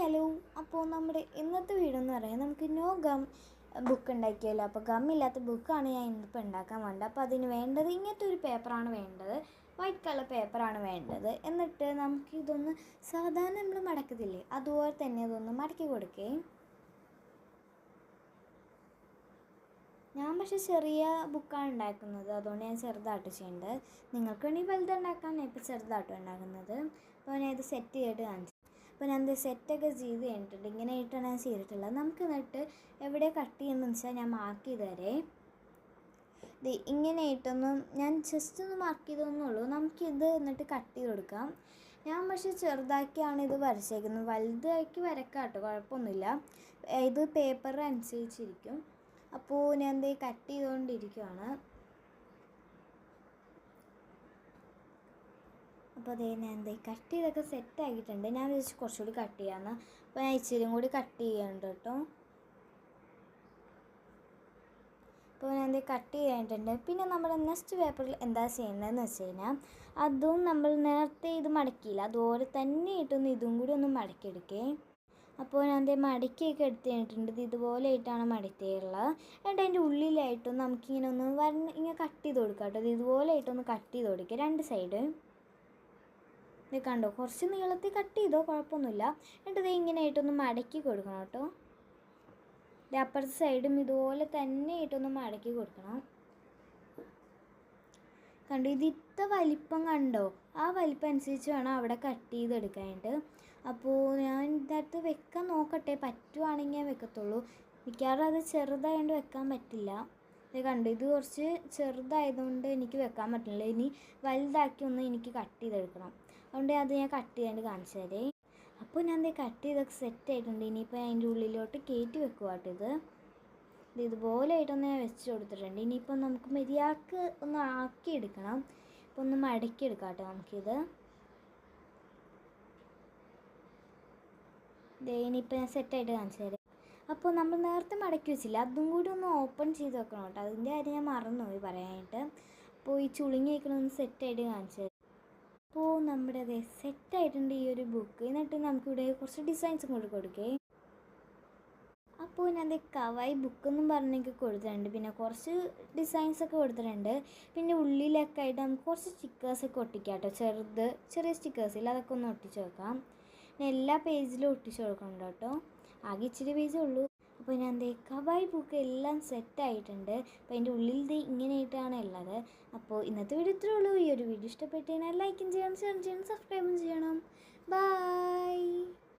Hello. അപ്പോൾ നമ്മുടെ ഇന്നത്തെ വീഡിയോ എന്ന് പറയുന്നത് നമുക്ക് നോ ഗം ബുക്ക് ഉണ്ടാക്കിയല്ലോ. അപ്പോൾ ഗമ്മില്ലാത്ത ബുക്കാണ് ഞാൻ ഇന്നിപ്പോൾ ഉണ്ടാക്കാൻ വേണ്ടത്. അപ്പോൾ അതിന് വേണ്ടത് ഇങ്ങനത്തെ ഒരു പേപ്പറാണ് വേണ്ടത്, വൈറ്റ് കളർ പേപ്പറാണ് വേണ്ടത്. എന്നിട്ട് നമുക്കിതൊന്ന് സാധാരണ നമ്മൾ മടക്കത്തില്ലേ അതുപോലെ തന്നെ ഇതൊന്ന് മടക്കി കൊടുക്കേ. ഞാൻ പക്ഷേ ചെറിയ ബുക്കാണ് ഉണ്ടാക്കുന്നത്, അതുകൊണ്ട് ഞാൻ ചെറുതായിട്ട് ചെയ്യേണ്ടത്. നിങ്ങൾക്ക് വേണമെങ്കിൽ വലുതുണ്ടാക്കാൻ, ഞാൻ ഇപ്പോൾ ചെറുതായിട്ട് ഉണ്ടാക്കുന്നത്. അപ്പോൾ ഞാൻ ഇത് സെറ്റ് ചെയ്തിട്ട് കാണിച്ചു. അപ്പോൾ ഞാൻ ഇത് സെറ്റൊക്കെ ചെയ്ത് കഴിഞ്ഞിട്ടുണ്ട്. ഇങ്ങനെ ആയിട്ടാണ് ഞാൻ ചെയ്തിട്ടുള്ളത്. നമുക്ക് എന്നിട്ട് എവിടെ കട്ട് ചെയ്യുന്നതെന്ന് വെച്ചാൽ ഞാൻ മാർക്ക് ചെയ്ത് തരേ. ഇത് ഇങ്ങനെ ആയിട്ടൊന്നും ഞാൻ ജസ്റ്റ് ഒന്ന് മാർക്ക് ചെയ്തോന്നുള്ളൂ. നമുക്കിത് എന്നിട്ട് കട്ട് ചെയ്ത് കൊടുക്കാം. ഞാൻ പക്ഷേ ചെറുതാക്കിയാണ് ഇത് വരച്ചേക്കുന്നത്, വലുതാക്കി വരക്കാം കേട്ടോ, കുഴപ്പമൊന്നുമില്ല. ഇത് പേപ്പർ അനുസരിച്ചിരിക്കും. അപ്പോൾ ഞാൻ എന്ത് കട്ട് ചെയ്തുകൊണ്ടിരിക്കുകയാണ്. അപ്പോൾ അതേ ഞാൻ എന്ത് കട്ട് ചെയ്തൊക്കെ സെറ്റാക്കിയിട്ടുണ്ട്. ഞാൻ വിചാരിച്ച് കുറച്ചുകൂടി കട്ട് ചെയ്യാമെന്ന്. അപ്പോൾ ഞാൻ ഇച്ചിരിയും കൂടി കട്ട് ചെയ്യുന്നുണ്ട് കേട്ടോ. അപ്പോൾ ഞാൻ എന്ത് കട്ട് ചെയ്യാനായിട്ടുണ്ട്. പിന്നെ നമ്മുടെ നെക്സ്റ്റ് പേപ്പറിൽ എന്താ ചെയ്യേണ്ടതെന്ന് വെച്ച് കഴിഞ്ഞാൽ, അതും നമ്മൾ നേരത്തെ ഇത് മടക്കിയില്ല അതുപോലെ തന്നെ ഇട്ടൊന്ന് ഇതും കൂടി ഒന്ന് മടക്കിയെടുക്കേ. അപ്പോൾ ഞാൻ അതേ മടക്കിയൊക്കെ എടുത്ത് കഴിഞ്ഞിട്ടുണ്ട്. ഇത് ഇതുപോലെ ആയിട്ടാണ് മടക്കിയുള്ളത്. എന്നിട്ട് അതിൻ്റെ ഉള്ളിലായിട്ടൊന്ന് നമുക്കിങ്ങനെ ഒന്ന് ഇങ്ങനെ കട്ട് ചെയ്ത് കൊടുക്കാം കേട്ടോ. ഇത് ഇതുപോലെ ആയിട്ടൊന്ന് കട്ട് ചെയ്ത് കൊടുക്കുക രണ്ട് സൈഡ്. ഇത് കണ്ടോ, കുറച്ച് നീളത്തിൽ കട്ട് ചെയ്തോ, കുഴപ്പമൊന്നുമില്ല. എന്നിട്ട് ഇത് ഇങ്ങനെ ആയിട്ടൊന്ന് മടക്കി കൊടുക്കണം കേട്ടോ. ഇത് അപ്പുറത്തെ സൈഡും ഇതുപോലെ തന്നെ ആയിട്ടൊന്ന് മടക്കി കൊടുക്കണം. കണ്ടോ, ഇത് ഇത്ര വലിപ്പം കണ്ടോ, ആ വലിപ്പം അനുസരിച്ച് വേണം അവിടെ കട്ട് ചെയ്തെടുക്കാനായിട്ട്. അപ്പോൾ ഞാൻ ഇതിനകത്ത് വെക്കാൻ നോക്കട്ടെ, പറ്റുവാണെങ്കിൽ ഞാൻ വെക്കത്തുള്ളൂ. മിക്കവാറും അത് ചെറുതായതുകൊണ്ട് വെക്കാൻ പറ്റില്ല. ഇത് കണ്ടു, ഇത് കുറച്ച് ചെറുതായതുകൊണ്ട് എനിക്ക് വെക്കാൻ പറ്റില്ല. ഇനി വലുതാക്കി ഒന്ന് എനിക്ക് കട്ട് ചെയ്തെടുക്കണം. അതുകൊണ്ട് അത് ഞാൻ കട്ട് ചെയ്യാണ്ട് കാണിച്ചു തരേ. അപ്പോൾ ഞാൻ ഇത് കട്ട് ചെയ്തൊക്കെ സെറ്റ് ആയിട്ടുണ്ട്. ഇനിയിപ്പോൾ അതിൻ്റെ ഉള്ളിലോട്ട് കയറ്റി വെക്കുക കേട്ടോ. ഇത് ഇതുപോലെ ആയിട്ടൊന്ന് ഞാൻ വെച്ച് കൊടുത്തിട്ടുണ്ട്. ഇനിയിപ്പോൾ നമുക്ക് മര്യാദക്ക് ഒന്ന് ആക്കിയെടുക്കണം. ഇപ്പോൾ ഒന്ന് മടക്കിയെടുക്കാം കേട്ടോ നമുക്കിത്. ഇനിയിപ്പോൾ ഞാൻ സെറ്റായിട്ട് കാണിച്ചു തരാം. അപ്പോൾ നമ്മൾ നേരത്തെ മടക്കി വെച്ചില്ല, അതും കൂടി ഒന്ന് ഓപ്പൺ ചെയ്ത് വെക്കണം കേട്ടോ. അതിൻ്റെ കാര്യം ഞാൻ മറന്നുപോയി പറയാനായിട്ട്. അപ്പോൾ ഈ ചുളുങ്ങി വയ്ക്കണമെന്ന് സെറ്റായിട്ട് കാണിച്ചു തരാം. അപ്പോൾ നമ്മുടെ അതെ സെറ്റായിട്ടുണ്ട് ഈ ഒരു ബുക്ക്. എന്നിട്ട് നമുക്കിവിടെ കുറച്ച് ഡിസൈൻസും കൂടി കൊടുക്കേ. അപ്പോൾ ഞാൻ അത് കവായി ബുക്കെന്നും പറഞ്ഞൊക്കെ കൊടുത്തിട്ടുണ്ട്. പിന്നെ കുറച്ച് ഡിസൈൻസൊക്കെ കൊടുത്തിട്ടുണ്ട്. പിന്നെ ഉള്ളിലൊക്കെ ആയിട്ട് നമുക്ക് കുറച്ച് സ്റ്റിക്കേഴ്സൊക്കെ ഒട്ടിക്കാം കേട്ടോ. ചെറിയ സ്റ്റിക്കേഴ്സില്ല, അതൊക്കെ ഒന്ന് ഒട്ടിച്ച് വെക്കാം. പിന്നെ എല്ലാ പേജിലും ഒട്ടിച്ച് കൊടുക്കണം കേട്ടോ. ആകെ ഇച്ചിരി പേജേ ഉള്ളൂ. അപ്പോൾ ഞാൻ ദേ കവായി ബുക്ക് എല്ലാം സെറ്റായിട്ടുണ്ട്. അപ്പോൾ അതിൻ്റെ ഉള്ളിൽ ദേ ഇങ്ങനെയായിട്ടാണ് ഉള്ളത്. അപ്പോൾ ഇന്നത്തെ വീഡിയോ ഇത്രയേ ഉള്ളൂ. ഈ ഒരു വീഡിയോ ഇഷ്ടപ്പെട്ട് കഴിഞ്ഞാൽ ലൈക്കും ചെയ്യണം, ഷെയർ ചെയ്യണം, സബ്സ്ക്രൈബും ചെയ്യണം. ബൈ.